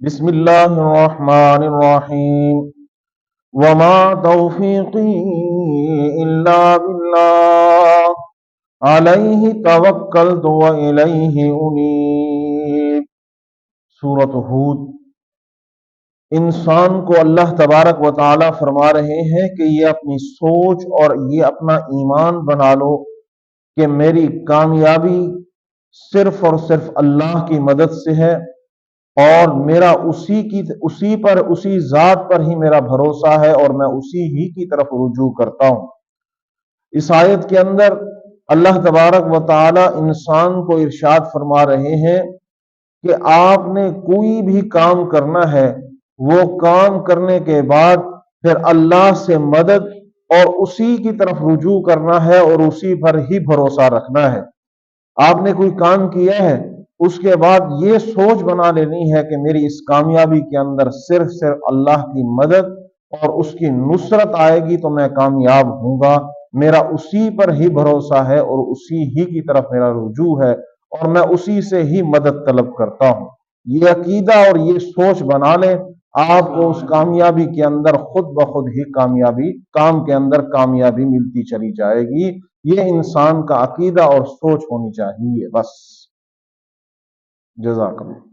بسم اللہ الرحمن الرحیم وما توفیقی الا باللہ علیہ توکلت والیہ انیب۔ سورۃ ہود۔ انسان کو اللہ تبارک و تعالی فرما رہے ہیں کہ یہ اپنی سوچ اور یہ اپنا ایمان بنا لو کہ میری کامیابی صرف اور صرف اللہ کی مدد سے ہے، اور میرا اسی ذات پر ہی میرا بھروسہ ہے، اور میں اسی ہی کی طرف رجوع کرتا ہوں۔ اس آیت کے اندر اللہ تبارک و تعالی انسان کو ارشاد فرما رہے ہیں کہ آپ نے کوئی بھی کام کرنا ہے، وہ کام کرنے کے بعد پھر اللہ سے مدد اور اسی کی طرف رجوع کرنا ہے اور اسی پر ہی بھروسہ رکھنا ہے۔ آپ نے کوئی کام کیا ہے، اس کے بعد یہ سوچ بنا لینی ہے کہ میری اس کامیابی کے اندر صرف اللہ کی مدد اور اس کی نصرت آئے گی تو میں کامیاب ہوں گا، میرا اسی پر ہی بھروسہ ہے اور اسی ہی کی طرف میرا رجوع ہے، اور میں اسی سے ہی مدد طلب کرتا ہوں۔ یہ عقیدہ اور یہ سوچ بنا لیں، آپ کو اس کامیابی کے اندر خود بخود ہی کام کے اندر کامیابی ملتی چلی جائے گی۔ یہ انسان کا عقیدہ اور سوچ ہونی چاہیے۔ بس، جزاک اللہ۔